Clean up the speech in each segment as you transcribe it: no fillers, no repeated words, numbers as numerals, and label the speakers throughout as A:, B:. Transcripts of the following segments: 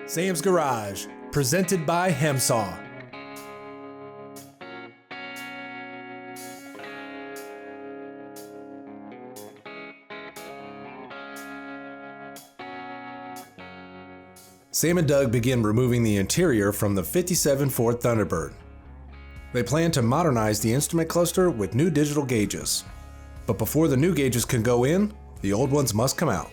A: Sam's Garage, presented by Hemsaw. Sam and Doug begin removing the interior from the 57 Ford Thunderbird. They plan to modernize the instrument cluster with new digital gauges. But before the new gauges can go in, the old ones must come out.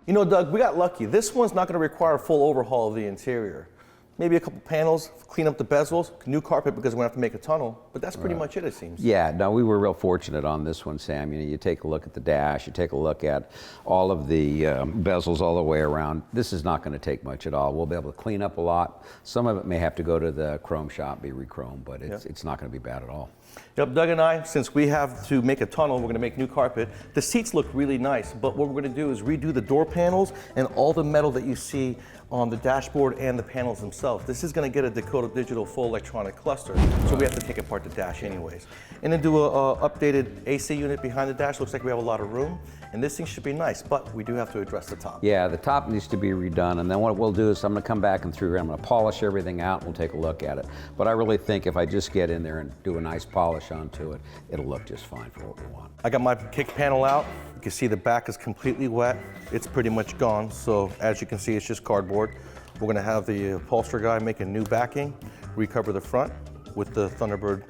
B: You know, Doug, we got lucky. This one's not going to require a full overhaul of the interior. Maybe a couple panels, clean up the bezels, new carpet because we're going to have to make a tunnel, but that's pretty much it seems.
C: Yeah, no, we were real fortunate on this one, Sam. You know, you take a look at the dash, you take a look at all of the bezels all the way around. This is not going to take much at all. We'll be able to clean up a lot. Some of it may have to go to the chrome shop, be re-chromed, but it's not going to be bad at all.
B: Yep, Doug and I, since we have to make a tunnel, we're going to make new carpet. The seats look really nice, but what we're going to do is redo the door panels and all the metal that you see on the dashboard and the panels themselves. This is going to get a Dakota Digital full electronic cluster, so we have to take apart the dash anyways. And then do a updated AC unit behind the dash. Looks like we have a lot of room, and this thing should be nice, but we do have to address the top.
C: Yeah, the top needs to be redone, and then what we'll do is I'm going to come back and through here, I'm going to polish everything out, and we'll take a look at it. But I really think if I just get in there and do a nice polish onto it, it'll look just fine for what we want.
B: I got my kick panel out. You can see the back is completely wet. It's pretty much gone, so as you can see, it's just cardboard. We're going to have the upholsterer guy make a new backing, recover the front with the Thunderbird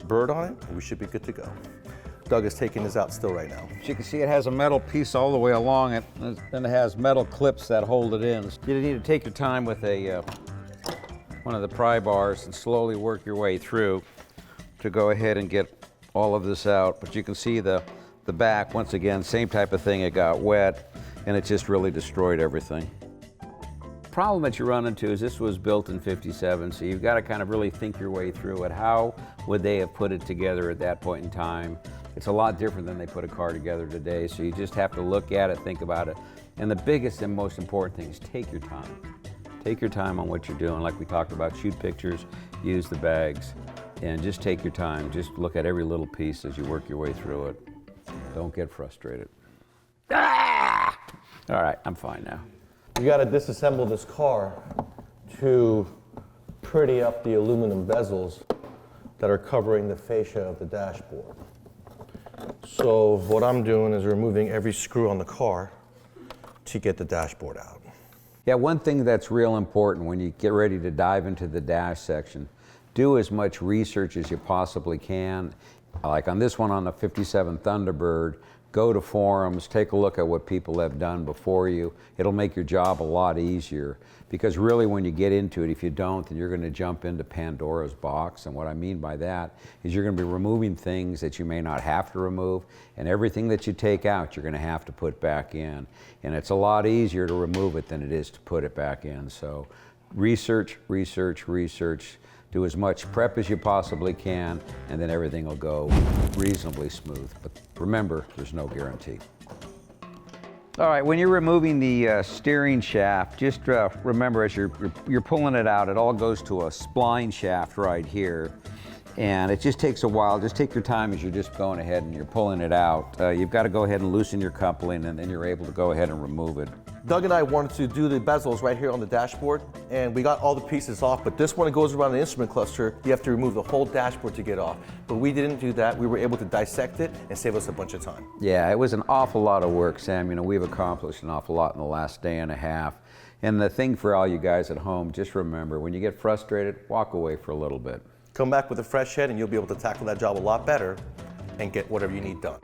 B: bird on it, and we should be good to go. Doug is taking this out still right now.
C: As you can see, it has a metal piece all the way along it, and it has metal clips that hold it in. You need to take your time with one of the pry bars and slowly work your way through to go ahead and get all of this out. But you can see the back, once again, same type of thing. It got wet, and it just really destroyed everything. Problem that you run into is this was built in '57, so you've got to kind of really think your way through it. How would they have put it together at that point in time? It's a lot different than they put a car together today, so you just have to look at it, think about it. And the biggest and most important thing is take your time. Take your time on what you're doing. Like we talked about, shoot pictures, use the bags, and just take your time. Just look at every little piece as you work your way through it. Don't get frustrated. Ah! All right, I'm fine now.
B: We got to disassemble this car to pretty up the aluminum bezels that are covering the fascia of the dashboard. So what I'm doing is removing every screw on the car to get the dashboard out.
C: Yeah, one thing that's real important when you get ready to dive into the dash section, do as much research as you possibly can. Like on this one on the 57 Thunderbird, go to forums, take a look at what people have done before you. It'll make your job a lot easier, because really when you get into it, if you don't, then you're going to jump into Pandora's box. And what I mean by that is you're going to be removing things that you may not have to remove, and everything that you take out you're going to have to put back in. And it's a lot easier to remove it than it is to put it back in. So research, research, research. Do as much prep as you possibly can, and then everything will go reasonably smooth. But remember, there's no guarantee. All right, when you're removing the steering shaft, just remember as you're pulling it out, it all goes to a spline shaft right here. And it just takes a while. Just take your time as you're just going ahead and you're pulling it out. You've got to go ahead and loosen your coupling, and then you're able to go ahead and remove it.
B: Doug and I wanted to do the bezels right here on the dashboard, and we got all the pieces off, but this one that goes around the instrument cluster, you have to remove the whole dashboard to get off. But we didn't do that. We were able to dissect it and save us a bunch of time.
C: Yeah, it was an awful lot of work, Sam. You know, we've accomplished an awful lot in the last day and a half. And the thing for all you guys at home, just remember, when you get frustrated, walk away for a little bit.
B: Come back with a fresh head and you'll be able to tackle that job a lot better and get whatever you need done.